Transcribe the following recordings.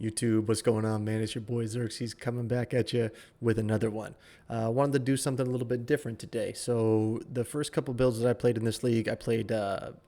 YouTube, what's going on, man? It's your boy Xerxes coming back at you with another one. Wanted to do something a little bit different today. So the first couple builds that I played in this league, I played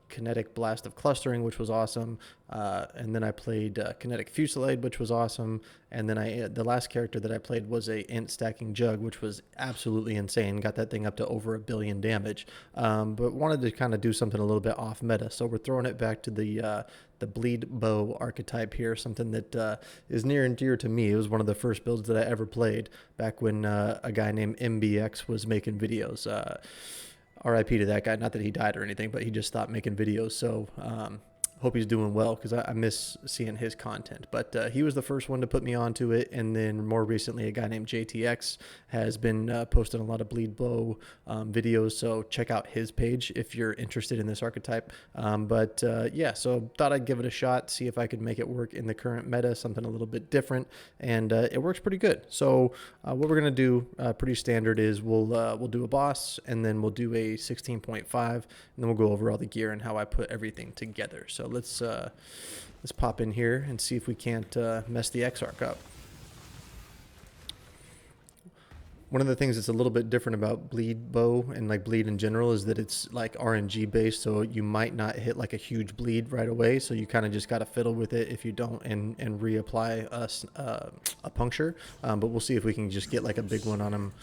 Kinetic Blast of Clustering, which was awesome, and then I played Kinetic Fusillade, which was awesome, and then the last character that I played was a Int Stacking Jug, which was absolutely insane. Got that thing up to over 1 billion damage, but wanted to kind of do something a little bit off meta. So we're throwing it back to the Bleed Bow archetype here, something that is near and dear to me. It was one of the first builds that I ever played back when a guy named MBX was making videos. RIP to that guy. Not that he died or anything, but he just stopped making videos. So hope he's doing well, because I miss seeing his content. But he was the first one to put me onto it, and then more recently a guy named JTX has been posting a lot of Bleed Bow videos, so check out his page if you're interested in this archetype. Yeah, so thought I'd give it a shot, see if I could make it work in the current meta, something a little bit different, and it works pretty good. So what we're going to do, pretty standard, is we'll do a boss, and then we'll do a 16.5, and then we'll go over all the gear and how I put everything together. So let's pop in here and see if we can't mess the Exarch up. One of the things that's a little bit different about Bleed Bow and like Bleed in general is that it's like RNG based, so you might not hit like a huge bleed right away, so you kind of just got to fiddle with it if you don't, and reapply a puncture. But we'll see if we can just get like a big one on him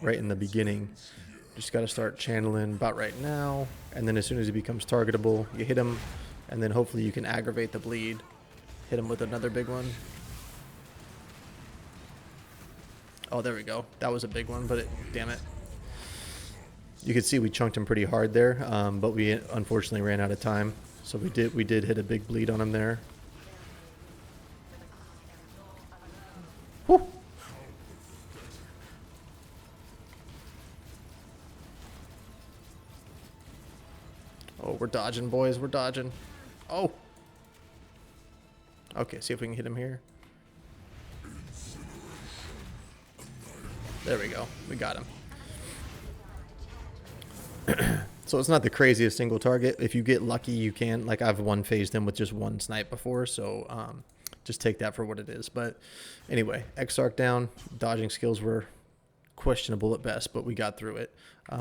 right in the beginning. Just got to start channeling about right now, and then as soon as he becomes targetable, you hit him, and then hopefully you can aggravate the bleed. Hit him with another big one. Oh, there we go. That was a big one, but damn it. You can see we chunked him pretty hard there, but we unfortunately ran out of time. So we did hit a big bleed on him there. Whew. Oh, we're dodging, boys. We're dodging. Oh. Okay, see if we can hit him here. There we go. We got him. So it's not the craziest single target. If you get lucky, you can. Like, I've one-phased him with just one snipe before, so just take that for what it is. But anyway, Exarch down. Dodging skills were questionable at best, but we got through it.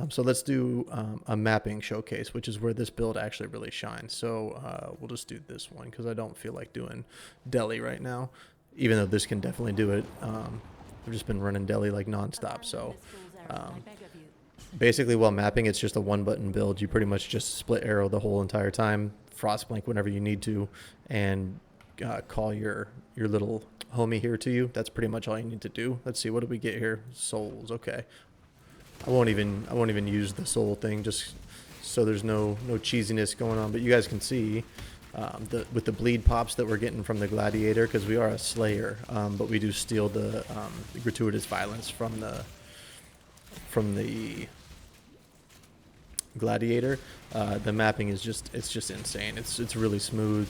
So let's do a mapping showcase, which is where this build actually really shines. So we'll just do this one, because I don't feel like doing Deli right now, even though this can definitely do it. I've just been running Deli like nonstop. So basically, while mapping, it's just a one-button build. You pretty much just split arrow the whole entire time, Frostblink whenever you need to, and call your little homie here to you. That's pretty much all you need to do. Let's see, what do we get here? Souls. Okay. I won't even use the soul thing, just so there's no cheesiness going on. But you guys can see with the bleed pops that we're getting from the gladiator, because we are a slayer, but we do steal the gratuitous violence from the gladiator. The mapping is just insane. It's really smooth,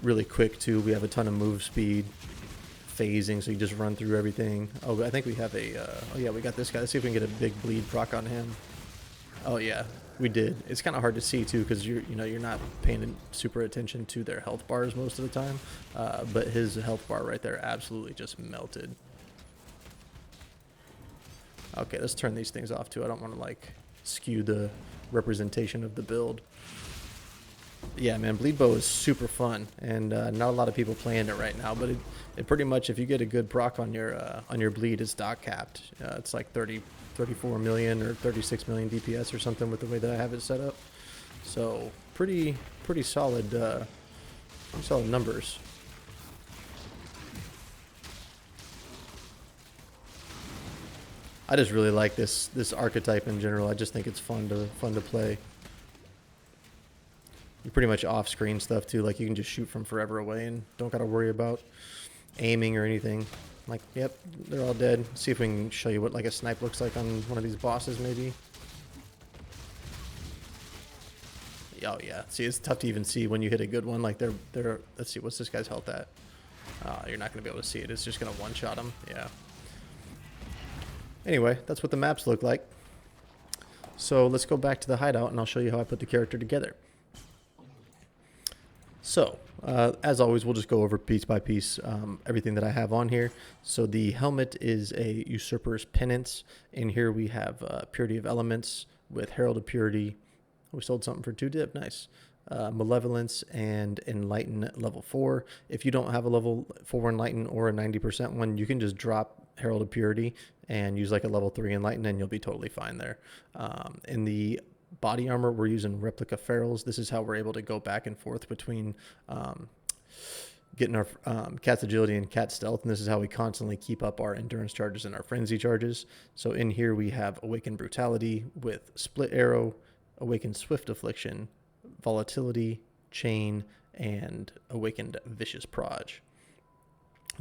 really quick too. We have a ton of move speed, phasing, so you just run through everything. Oh, I think we have a oh yeah, we got this guy. Let's see if we can get a big bleed proc on him. Oh yeah, we did. It's kind of hard to see too, because you're not paying super attention to their health bars most of the time, but his health bar right there absolutely just melted. Okay, let's turn these things off too. I don't want to like skew the representation of the build. Yeah, man, Bleed Bow is super fun, and not a lot of people playing it right now, but it pretty much, if you get a good proc on your bleed, it's dot capped. It's like 34 million or 36 million DPS or something with the way that I have it set up. So pretty solid numbers. I just really like this archetype in general. I just think it's fun to play. You pretty much off-screen stuff too. Like, you can just shoot from forever away and don't got to worry about aiming or anything. Like, yep, they're all dead. See if we can show you what like a snipe looks like on one of these bosses, maybe. Oh yeah, see, it's tough to even see when you hit a good one. Like, they're let's see, what's this guy's health at? You're not gonna be able to see it. It's just gonna one-shot him. Yeah. Anyway, that's what the maps look like. So let's go back to the hideout and I'll show you how I put the character together. So, as always, we'll just go over piece by piece everything that I have on here. So, the helmet is a Usurper's Penance. In here, we have Purity of Elements with Herald of Purity. We sold something for 2 dip. Nice. Malevolence and Enlighten level 4. If you don't have a level 4 Enlighten or a 90% one, you can just drop Herald of Purity and use like a level 3 Enlighten, and you'll be totally fine there. In the body armor, we're using Replica Ferals. This is how we're able to go back and forth between getting our Cat's Agility and Cat Stealth, and this is how we constantly keep up our Endurance charges and our Frenzy charges. So in here we have Awakened Brutality with Split Arrow, Awakened Swift Affliction, Volatility, Chain, and Awakened Vicious Proj.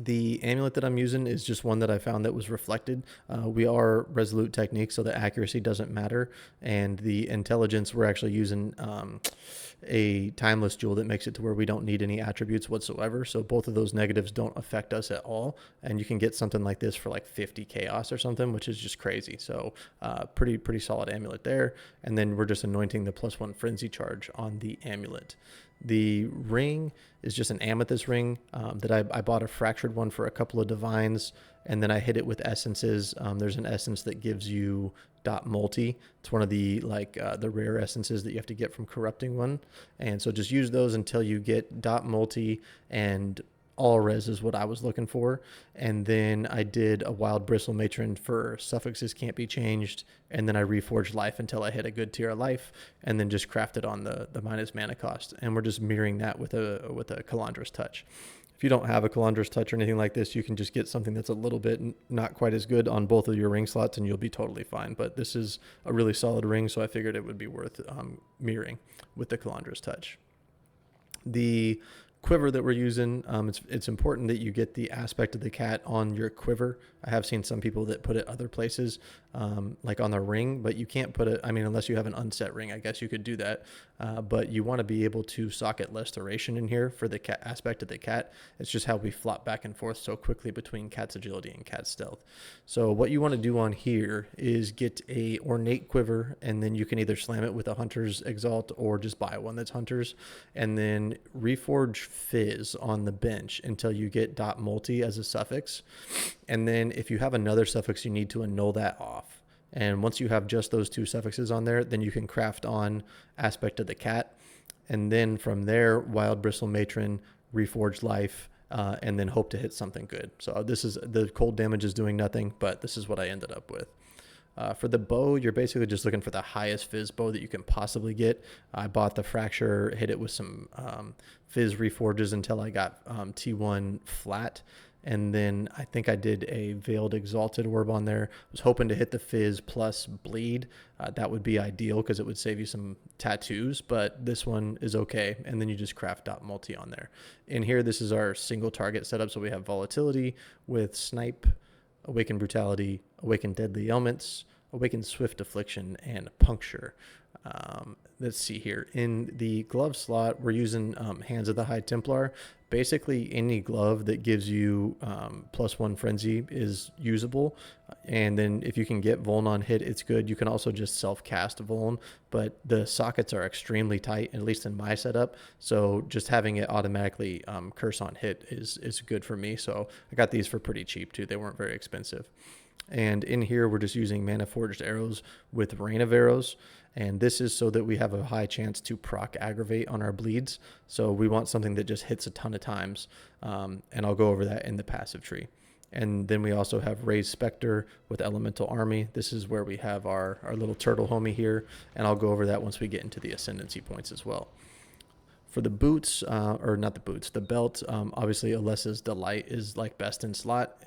The amulet that I'm using is just one that I found that was reflected. We are Resolute Technique, so the accuracy doesn't matter. And the intelligence, we're actually using a timeless jewel that makes it to where we don't need any attributes whatsoever. So both of those negatives don't affect us at all. And you can get something like this for like 50 chaos or something, which is just crazy. So pretty solid amulet there. And then we're just anointing the +1 frenzy charge on the amulet. The ring is just an amethyst ring that I bought a fractured one for a couple of divines, and then I hit it with essences. There's an essence that gives you dot multi. It's one of the the rare essences that you have to get from corrupting one, and so just use those until you get dot multi, and all res is what I was looking for. And then I did a wild bristle matron for suffixes can't be changed, and then I reforged life until I hit a good tier of life, and then just crafted on the minus mana cost. And we're just mirroring that with a Calandra's Touch. If you don't have a Calandra's Touch or anything like this, you can just get something that's a little bit not quite as good on both of your ring slots, and you'll be totally fine. But this is a really solid ring, so I figured it would be worth mirroring with the Calandra's Touch. The quiver that we're using, it's important that you get the aspect of the cat on your quiver. I have seen some people that put it other places, like on the ring, but you can't put it, I mean, unless you have an unset ring, I guess you could do that. But you want to be able to socket Restoration in here for the cat aspect of the cat. It's just how we flop back and forth so quickly between Cat's Agility and Cat's Stealth. So what you want to do on here is get a Ornate quiver, and then you can either slam it with a Hunter's Exalt or just buy one that's Hunter's, and then reforge Fizz on the bench until you get dot multi as a suffix. And then if you have another suffix, you need to annul that off. And once you have just those 2 suffixes on there, then you can craft on aspect of the cat. And then from there, wild bristle matron, reforged life, and then hope to hit something good. So this is the cold damage is doing nothing, but this is what I ended up with. For the bow, you're basically just looking for the highest Fizz bow that you can possibly get. I bought the Fracture, hit it with some Fizz reforges until I got T1 flat. And then I think I did a Veiled Exalted Orb on there. I was hoping to hit the Fizz plus Bleed. That would be ideal because it would save you some tattoos, but this one is okay. And then you just craft dot multi on there. In here, this is our single target setup. So we have Volatility with Snipe, Awaken Brutality, Awaken Deadly Elements, Awaken Swift Affliction, and Puncture. Let's see here. In the glove slot, we're using Hands of the High Templar. Basically, any glove that gives you +1 Frenzy is usable. And then if you can get Vuln on hit, it's good. You can also just self-cast Vuln, but the sockets are extremely tight, at least in my setup. So just having it automatically curse on hit is good for me. So I got these for pretty cheap too. They weren't very expensive. And in here, we're just using Mana Forged Arrows with Rain of Arrows. And this is so that we have a high chance to proc aggravate on our bleeds. So we want something that just hits a ton of times. And I'll go over that in the passive tree. And then we also have Raised Spectre with Elemental Army. This is where we have our little turtle homie here. And I'll go over that once we get into the ascendancy points as well. For the boots, or not the boots, the belt, obviously Alessa's Delight is like best in slot.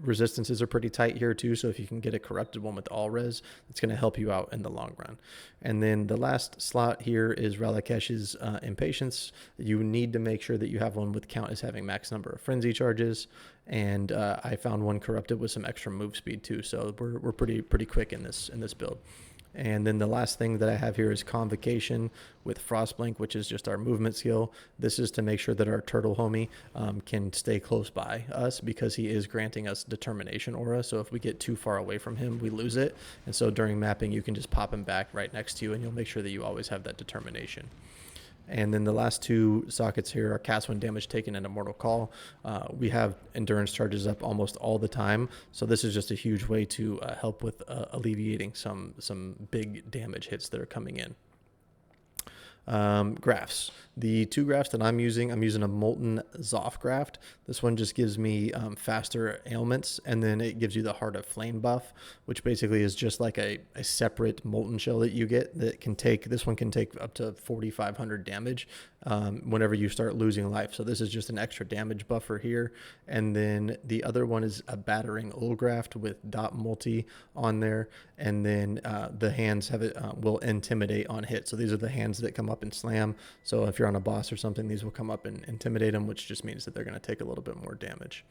Resistances are pretty tight here too, so if you can get a corrupted one with all res, it's going to help you out in the long run. And then the last slot here is Ralakesh's Impatience. You need to make sure that you have one with count as having max number of frenzy charges, and I found one corrupted with some extra move speed too, so we're pretty quick in this build. And then the last thing that I have here is Convocation with Frostblink, which is just our movement skill. This is to make sure that our turtle homie can stay close by us because he is granting us Determination aura. So if we get too far away from him, we lose it. And so during mapping, you can just pop him back right next to you, and you'll make sure that you always have that Determination. And then the last two sockets here are cast when damage taken and Immortal Call. We have endurance charges up almost all the time, so this is just a huge way to help with alleviating some big damage hits that are coming in. Grafts. The two grafts that I'm using a Molten Zoth graft. This one just gives me faster ailments, and then it gives you the Heart of Flame buff, which basically is just like a separate Molten Shell that you get that can take, this one can take up to 4,500 damage whenever you start losing life. So this is just an extra damage buffer here. And then the other one is a Battering Ullgraft with dot multi on there. And then the hands have it will intimidate on hit. So these are the hands that come up and slam. So if you're on a boss or something, these will come up and intimidate them, which just means that they're going to take a little bit more damage.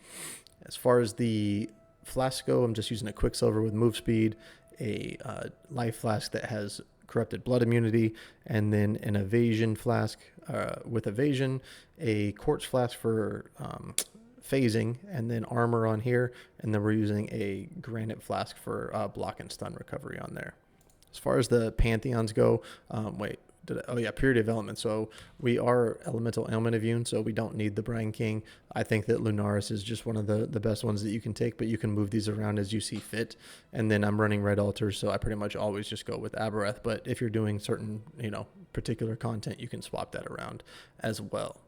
As far as the flask go, I'm just using a Quicksilver with move speed, a life flask that has corrupted blood immunity, and then an evasion flask with evasion, a quartz flask for phasing, and then armor on here, and then we're using a granite flask for block and stun recovery on there. As far as the pantheons go, Purity of Element. So we are elemental ailment immune, so we don't need the Brine King. I think that Lunaris is just one of the best ones that you can take, but you can move these around as you see fit. And then I'm running Red Altars, so I pretty much always just go with Abereth. But if you're doing certain, particular content, you can swap that around as well.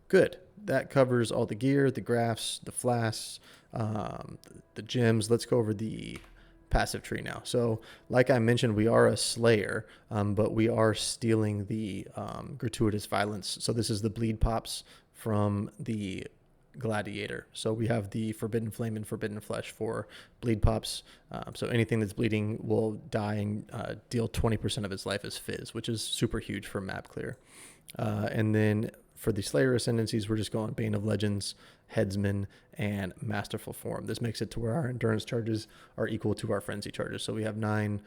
Good. That covers all the gear, the grafts, the flasks, the gems. Let's go over the passive tree now. So like I mentioned, we are a slayer, but we are stealing the gratuitous violence. So this is the bleed pops from the gladiator. So we have the forbidden flame and forbidden flesh for bleed pops. So anything that's bleeding will die and deal 20% of its life as fizz, which is super huge for map clear. And then for the Slayer Ascendancies, we're just going Bane of Legends, Headsman, and Masterful Form. This makes it to where our endurance charges are equal to our frenzy charges. So we have nine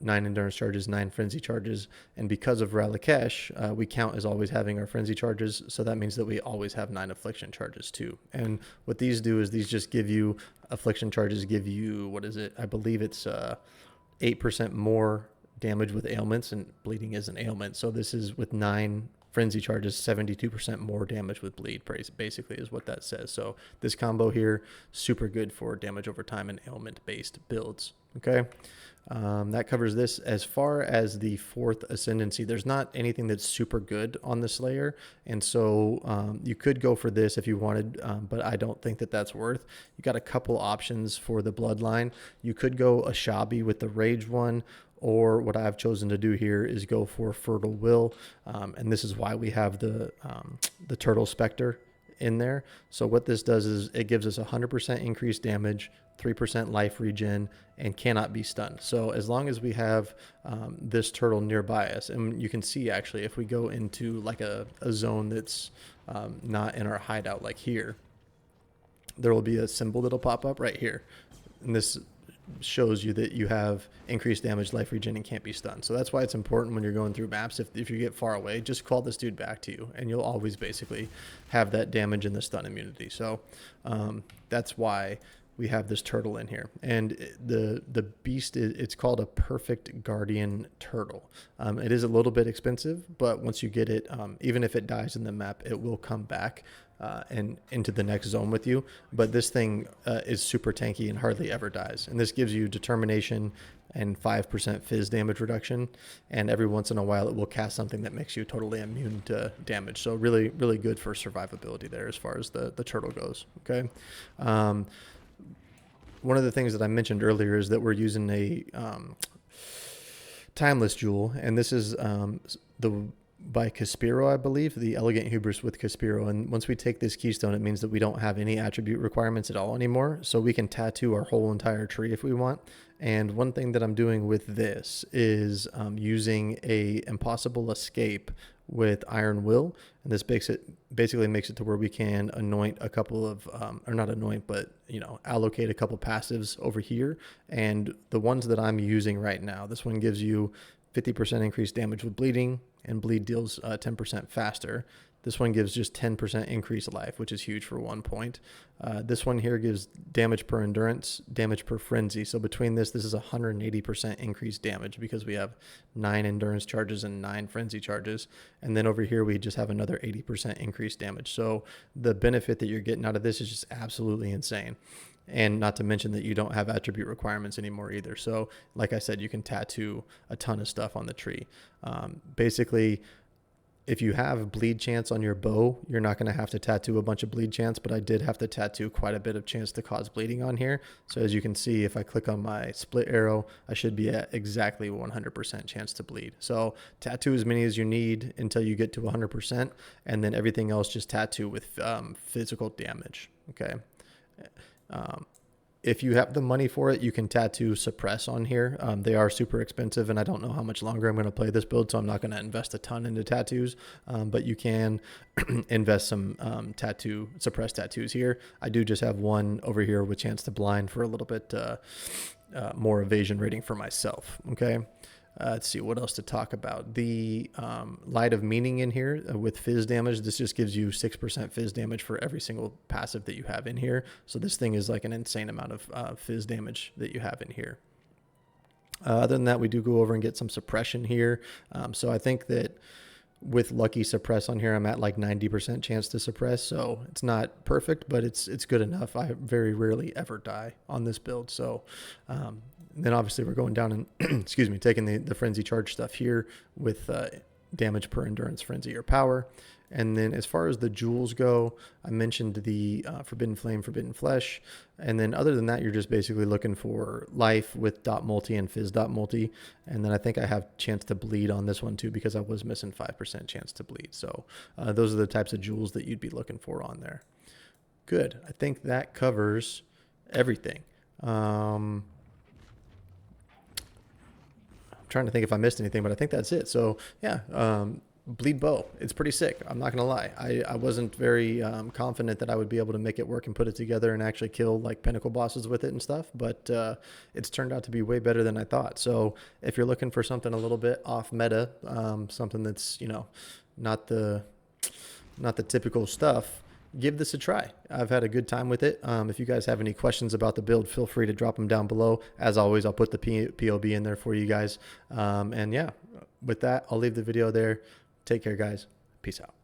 endurance charges, 9 frenzy charges, and because of Ralakesh, we count as always having our frenzy charges. So that means that we always have 9 affliction charges too. And what these do is these just give you affliction charges. Give you I believe it's 8% more damage with ailments, and bleeding is an ailment. So this is with 9 frenzy charges, 72% more damage with bleed, basically is what that says. So this combo here, super good for damage over time and ailment based builds. Okay. That covers this. As far as the 4th Ascendancy, there's not anything that's super good on the Slayer, and so you could go for this if you wanted, but I don't think that that's worth. You got a couple options for the Bloodline. You could go Ashabi with the Rage one, or what I've chosen to do here is go for Fertile Will, and this is why we have the Turtle Spectre in there. So what this does is it gives us 100% increased damage, 3% life regen, and cannot be stunned. So as long as we have this turtle nearby us, and you can see actually if we go into like a zone that's not in our hideout like here, there will be a symbol that'll pop up right here, and this shows you that you have increased damage, life regen, and can't be stunned. So that's why it's important when you're going through maps, if you get far away, just call this dude back to you, and you'll always basically have that damage and the stun immunity. So that's why we have this turtle in here. And the beast, it's called a Perfect Guardian Turtle. It is a little bit expensive, but once you get it, even if it dies in the map, it will come back and into the next zone with you. But this thing is super tanky and hardly ever dies. And this gives you determination and 5% fizz damage reduction. And every once in a while, it will cast something that makes you totally immune to damage. So really, really good for survivability there as far as the turtle goes. Okay. One of the things that I mentioned earlier is that we're using a Timeless Jewel, and this is by Caspiro, I believe, the Elegant Hubris with Caspiro. And once we take this keystone, it means that we don't have any attribute requirements at all anymore. So we can tattoo our whole entire tree if we want. And one thing that I'm doing with this is using a Impossible Escape with Iron Will, and this basically makes it to where we can anoint a couple of or not anoint, but allocate a couple passives over here. And the ones that I'm using right now, this one gives you 50% increased damage with bleeding, and bleed deals 10% faster. This one gives just 10% increased life, which is huge for 1 point. This one here gives damage per endurance, damage per frenzy. So between this is 180% increased damage because we have 9 endurance charges and 9 frenzy charges. And then over here, we just have another 80% increased damage. So the benefit that you're getting out of this is just absolutely insane. And not to mention that you don't have attribute requirements anymore either. So like I said, you can tattoo a ton of stuff on the tree. Basically, if you have bleed chance on your bow, you're not going to have to tattoo a bunch of bleed chance, but I did have to tattoo quite a bit of chance to cause bleeding on here. So as you can see, if I click on my split arrow, I should be at exactly 100% chance to bleed. So tattoo as many as you need until you get to 100%, and then everything else just tattoo with physical damage. Okay. If you have the money for it, you can tattoo suppress on here. They are super expensive, and I don't know how much longer I'm going to play this build, so I'm not going to invest a ton into tattoos, but you can invest some suppress tattoos here. I do just have one over here with chance to blind for a little bit more evasion rating for myself. Okay. Let's see what else to talk about. The Light of Meaning in here with fizz damage. This just gives you 6% fizz damage for every single passive that you have in here. So this thing is like an insane amount of fizz damage that you have in here. Other than that, we do go over and get some suppression here. So I think that with lucky suppress on here, I'm at like 90% chance to suppress. So it's not perfect, but it's good enough. I very rarely ever die on this build. So then obviously we're going down and excuse me, taking the frenzy charge stuff here with damage per endurance, frenzy, or power. And then as far as the jewels go, I mentioned the Forbidden Flame, Forbidden Flesh. And then other than that, you're just basically looking for life with dot multi and fizz dot multi. And then I think I have chance to bleed on this one too, because I was missing 5% chance to bleed. So those are the types of jewels that you'd be looking for on there. Good. I think that covers everything. Trying to think if I missed anything, but I think that's it. So yeah, bleed bow, it's pretty sick. I'm not gonna lie, I wasn't very confident that I would be able to make it work and put it together and actually kill like pinnacle bosses with it and stuff, but it's turned out to be way better than I thought. So if you're looking for something a little bit off meta, something that's, you know, not the typical stuff, give this a try. I've had a good time with it. If you guys have any questions about the build, feel free to drop them down below. As always, I'll put the POB in there for you guys. And yeah, with that, I'll leave the video there. Take care, guys. Peace out.